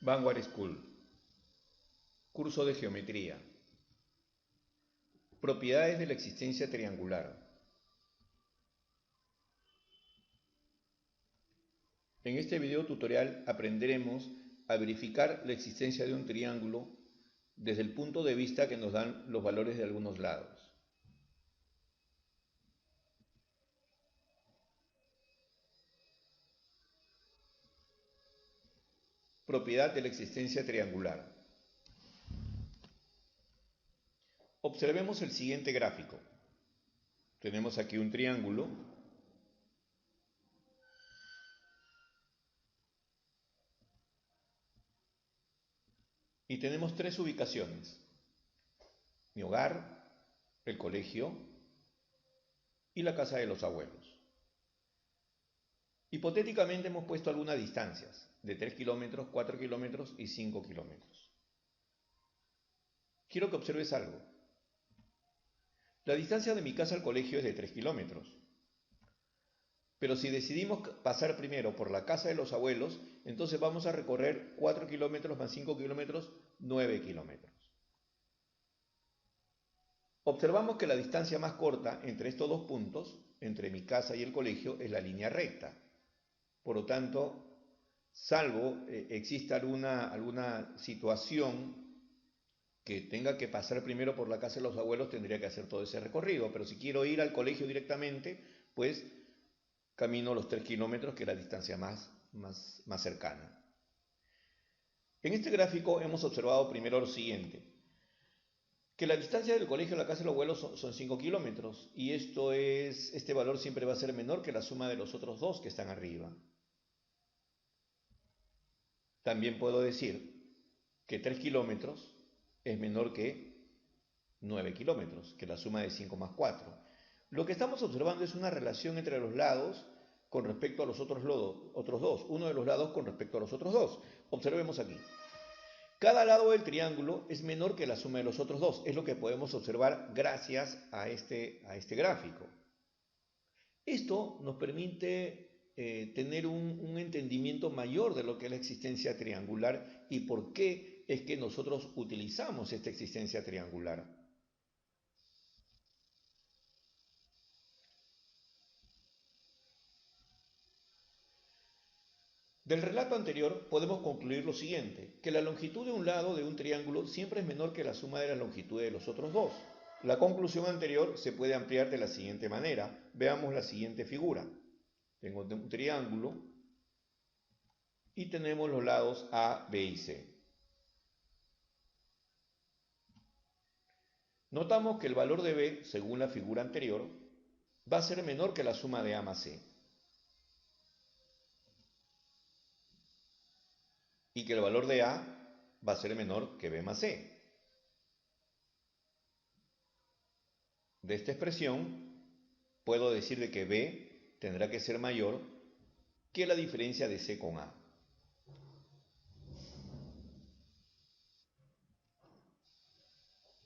Vanguard School. Curso de Geometría. Propiedades de la existencia triangular. En este video tutorial aprenderemos a verificar la existencia de un triángulo desde el punto de vista que nos dan los valores de algunos lados. Propiedad de la existencia triangular. Observemos el siguiente gráfico. Tenemos aquí un triángulo y tenemos tres ubicaciones: mi hogar, el colegio y la casa de los abuelos. Hipotéticamente hemos puesto algunas distancias de 3 kilómetros, 4 kilómetros y 5 kilómetros. Quiero que observes algo. La distancia de mi casa al colegio es de 3 kilómetros. Pero si decidimos pasar primero por la casa de los abuelos, entonces vamos a recorrer 4 kilómetros más 5 kilómetros, 9 kilómetros. Observamos que la distancia más corta entre estos dos puntos, entre mi casa y el colegio, es la línea recta. Por lo tanto, salvo exista alguna situación que tenga que pasar primero por la casa de los abuelos, tendría que hacer todo ese recorrido. Pero si quiero ir al colegio directamente, pues camino los 3 kilómetros, que es la distancia más cercana. En este gráfico hemos observado primero lo siguiente: que la distancia del colegio a la casa de los abuelos son 5 kilómetros, y este valor siempre va a ser menor que la suma de los otros dos que están arriba. También puedo decir que 3 kilómetros es menor que 9 kilómetros, que la suma de 5 más 4. Lo que estamos observando es una relación entre los lados con respecto a los otros dos, uno de los lados con respecto a los otros dos. Observemos aquí. Cada lado del triángulo es menor que la suma de los otros dos. Es lo que podemos observar gracias a este gráfico. Esto nos permite tener un entendimiento mayor de lo que es la existencia triangular y por qué es que nosotros utilizamos esta existencia triangular. Del relato anterior podemos concluir lo siguiente: que la longitud de un lado de un triángulo siempre es menor que la suma de la longitud de los otros dos. La conclusión anterior se puede ampliar de la siguiente manera. Veamos la siguiente figura. Tengo un triángulo y tenemos los lados A, B y C. Notamos que el valor de B, según la figura anterior, va a ser menor que la suma de A más C, y que el valor de A va a ser menor que B más C. De esta expresión puedo decir de que B tendrá que ser mayor que la diferencia de C con A.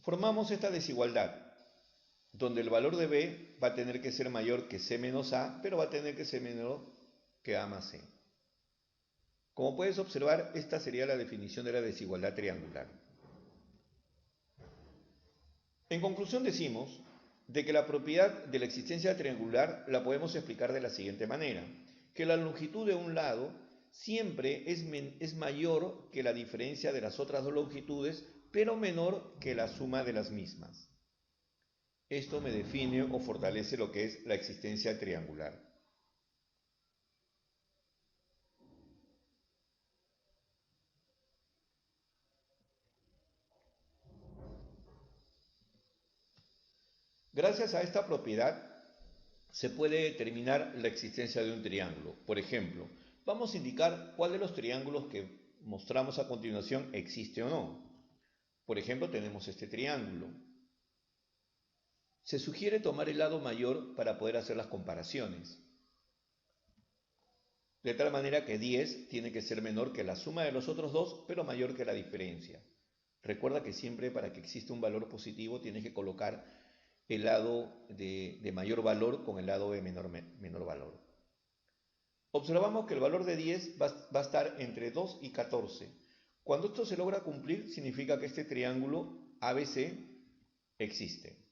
Formamos esta desigualdad, donde el valor de B va a tener que ser mayor que C menos A, pero va a tener que ser menor que A más C. Como puedes observar, esta sería la definición de la desigualdad triangular. En conclusión decimos de que la propiedad de la existencia triangular la podemos explicar de la siguiente manera: que la longitud de un lado siempre es mayor que la diferencia de las otras dos longitudes, pero menor que la suma de las mismas. Esto me define o fortalece lo que es la existencia triangular. Gracias a esta propiedad se puede determinar la existencia de un triángulo. Por ejemplo, vamos a indicar cuál de los triángulos que mostramos a continuación existe o no. Por ejemplo, tenemos este triángulo. Se sugiere tomar el lado mayor para poder hacer las comparaciones. De tal manera que 10 tiene que ser menor que la suma de los otros dos, pero mayor que la diferencia. Recuerda que siempre, para que exista un valor positivo, tienes que colocar el lado de mayor valor con el lado de menor valor. Observamos que el valor de 10 va a estar entre 2 y 14. Cuando esto se logra cumplir, significa que este triángulo ABC existe.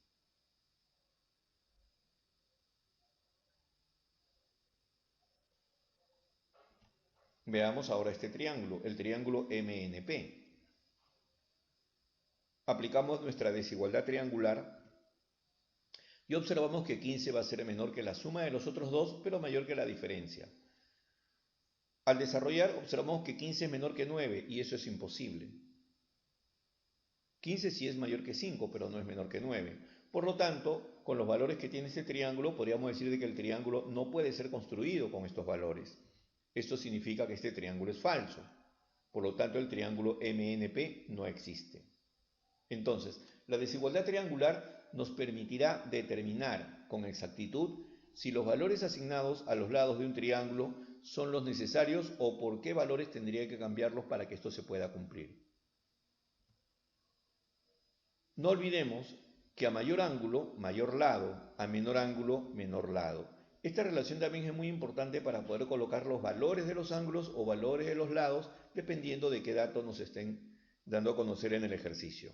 Veamos ahora este triángulo, el triángulo MNP. Aplicamos nuestra desigualdad triangular y observamos que 15 va a ser menor que la suma de los otros dos, pero mayor que la diferencia. Al desarrollar, observamos que 15 es menor que 9 y eso es imposible. 15 sí es mayor que 5, pero no es menor que 9. Por lo tanto, con los valores que tiene este triángulo, podríamos decir que el triángulo no puede ser construido con estos valores. Esto significa que este triángulo es falso. Por lo tanto, el triángulo MNP no existe. Entonces, la desigualdad triangular nos permitirá determinar con exactitud si los valores asignados a los lados de un triángulo son los necesarios o por qué valores tendría que cambiarlos para que esto se pueda cumplir. No olvidemos que a mayor ángulo, mayor lado, a menor ángulo, menor lado. Esta relación también es muy importante para poder colocar los valores de los ángulos o valores de los lados dependiendo de qué datos nos estén dando a conocer en el ejercicio.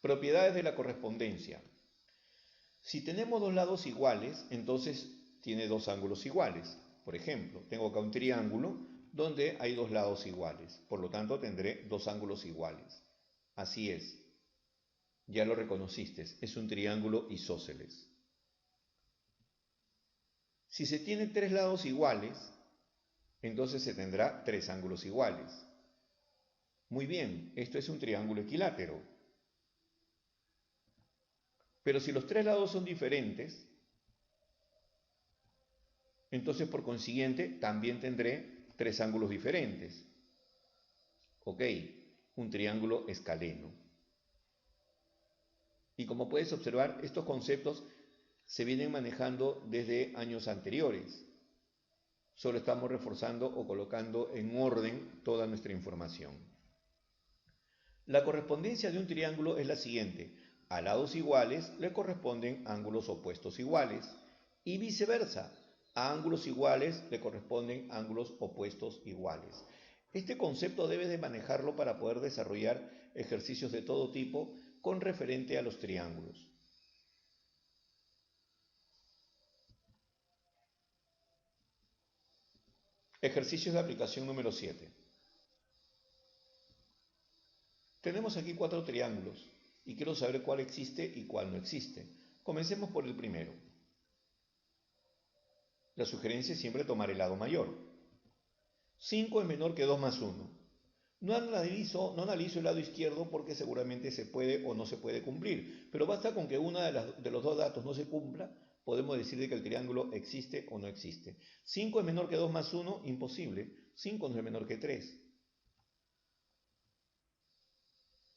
Propiedades de la correspondencia. Si tenemos dos lados iguales, entonces tiene dos ángulos iguales. Por ejemplo, tengo acá un triángulo donde hay dos lados iguales. Por lo tanto, tendré dos ángulos iguales. Así es. Ya lo reconociste, es un triángulo isósceles. Si se tienen tres lados iguales, entonces se tendrá tres ángulos iguales. Muy bien, esto es un triángulo equilátero. Pero si los tres lados son diferentes, entonces por consiguiente también tendré tres ángulos diferentes. Ok, un triángulo escaleno. Y como puedes observar, estos conceptos se vienen manejando desde años anteriores. Solo estamos reforzando o colocando en orden toda nuestra información. La correspondencia de un triángulo es la siguiente. A lados iguales le corresponden ángulos opuestos iguales y viceversa. A ángulos iguales le corresponden ángulos opuestos iguales. Este concepto debes de manejarlo para poder desarrollar ejercicios de todo tipo con referente a los triángulos. Ejercicios de aplicación número 7. Tenemos aquí cuatro triángulos y quiero saber cuál existe y cuál no existe. Comencemos por el primero. La sugerencia es siempre tomar el lado mayor. 5 es menor que 2 más 1. No analizo el lado izquierdo porque seguramente se puede o no se puede cumplir, pero basta con que uno de los dos datos no se cumpla, podemos decir que el triángulo existe o no existe. 5 es menor que 2 más 1, imposible. 5 no es menor que 3.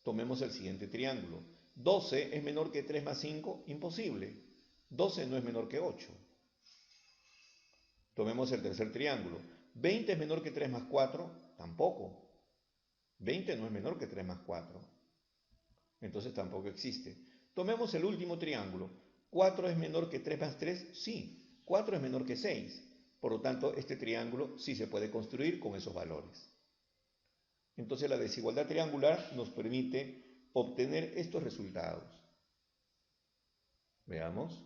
Tomemos el siguiente triángulo. 12 es menor que 3 más 5, imposible. 12 no es menor que 8. Tomemos el tercer triángulo. 20 es menor que 3 más 4, tampoco. 20 no es menor que 3 más 4. Entonces tampoco existe. Tomemos el último triángulo. 4 es menor que 3 más 3, sí. 4 es menor que 6. Por lo tanto, este triángulo sí se puede construir con esos valores. Entonces la desigualdad triangular nos permite obtener estos resultados. Veamos.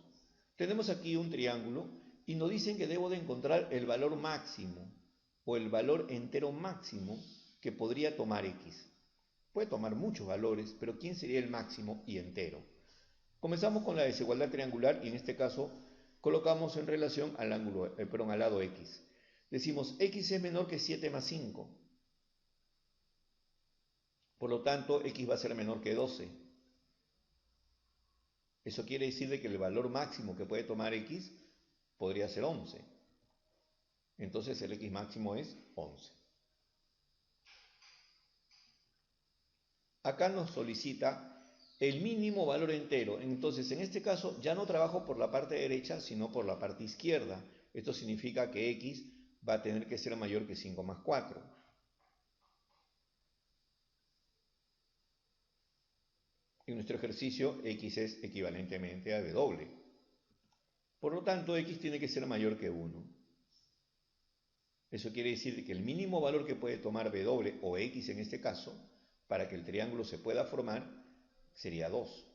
Tenemos aquí un triángulo y nos dicen que debo de encontrar el valor máximo o el valor entero máximo que podría tomar X. Puede tomar muchos valores, pero ¿quién sería el máximo y entero? Comenzamos con la desigualdad triangular y en este caso colocamos en relación al al lado X. Decimos X es menor que 7 más 5. Por lo tanto, X va a ser menor que 12. Eso quiere decir que el valor máximo que puede tomar X podría ser 11. Entonces el X máximo es 11. Acá nos solicita el mínimo valor entero. Entonces en este caso ya no trabajo por la parte derecha, sino por la parte izquierda. Esto significa que X va a tener que ser mayor que 5 más 4. En nuestro ejercicio x es equivalentemente a w. Por lo tanto, x tiene que ser mayor que 1. Eso quiere decir que el mínimo valor que puede tomar w o x en este caso, para que el triángulo se pueda formar, sería 2.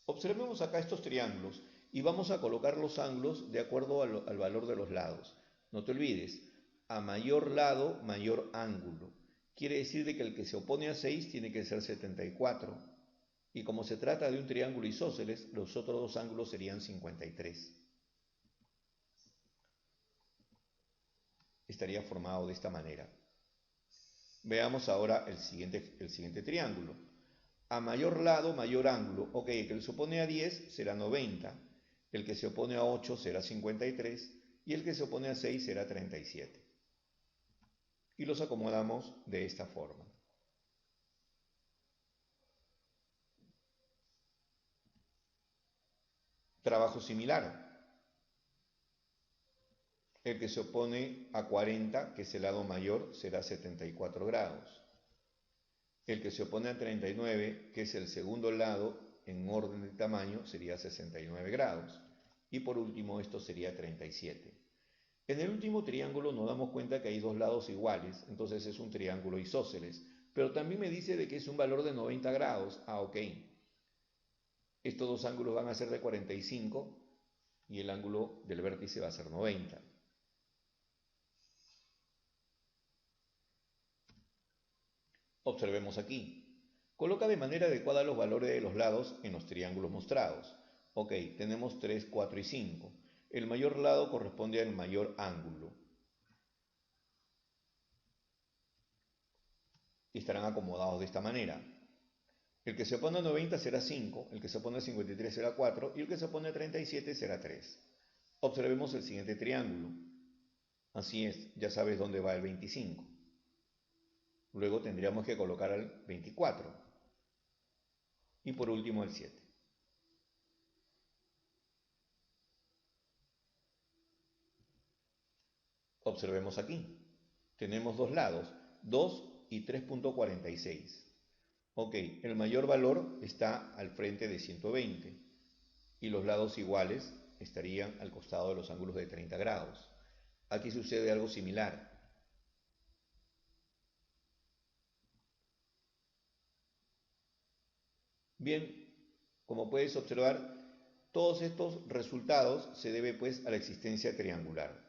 Observemos acá estos triángulos y vamos a colocar los ángulos de acuerdo al valor de los lados. No te olvides, a mayor lado, mayor ángulo. Quiere decir de que el que se opone a 6 tiene que ser 74. Y como se trata de un triángulo isósceles, los otros dos ángulos serían 53. Estaría formado de esta manera. Veamos ahora el siguiente triángulo. A mayor lado, mayor ángulo. Ok, el que se opone a 10 será 90, el que se opone a 8 será 53 y el que se opone a 6 será 37. Y los acomodamos de esta forma. Trabajo similar. El que se opone a 40, que es el lado mayor, será 74 grados. El que se opone a 39, que es el segundo lado en orden de tamaño, sería 69 grados. Y por último, esto sería 37. En el último triángulo nos damos cuenta que hay dos lados iguales, entonces es un triángulo isósceles. Pero también me dice de que es un valor de 90 grados. Ah, ok. Estos dos ángulos van a ser de 45 y el ángulo del vértice va a ser 90. Observemos aquí. Coloca de manera adecuada los valores de los lados en los triángulos mostrados. Ok, tenemos 3, 4 y 5. El mayor lado corresponde al mayor ángulo. Y estarán acomodados de esta manera. El que se opone a 90 será 5, el que se opone a 53 será 4 y el que se opone a 37 será 3. Observemos el siguiente triángulo. Así es, ya sabes dónde va el 25. Luego tendríamos que colocar el 24. Y por último el 7. Observemos aquí. Tenemos dos lados, 2 y 3.46. Ok, el mayor valor está al frente de 120 y los lados iguales estarían al costado de los ángulos de 30 grados. Aquí sucede algo similar. Bien, como puedes observar, todos estos resultados se debe pues a la existencia triangular.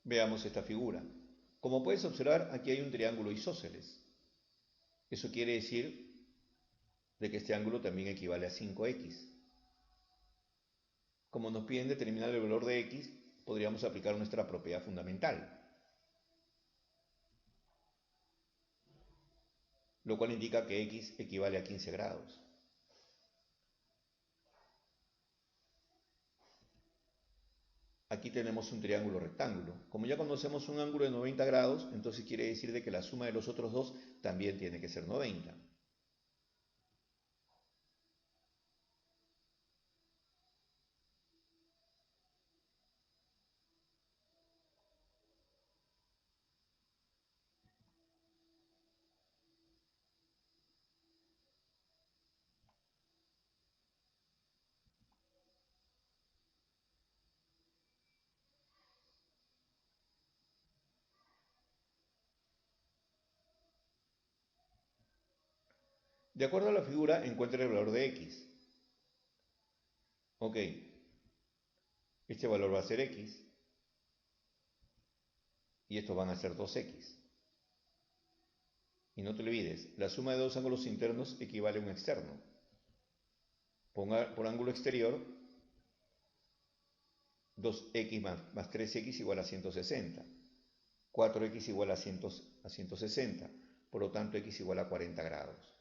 Veamos esta figura. Como puedes observar, aquí hay un triángulo isósceles. Eso quiere decir de que este ángulo también equivale a 5x. Como nos piden determinar el valor de x, podríamos aplicar nuestra propiedad fundamental, lo cual indica que x equivale a 15 grados. Aquí tenemos un triángulo rectángulo. Como ya conocemos un ángulo de 90 grados, entonces quiere decir de que la suma de los otros dos también tiene que ser 90. De acuerdo a la figura, encuentra el valor de x. Ok, este valor va a ser x y estos van a ser 2x. Y no te olvides, la suma de dos ángulos internos equivale a un externo. Por ángulo exterior, 2x más 3x igual a 160. 4x igual a 160. Por lo tanto, x igual a 40 grados.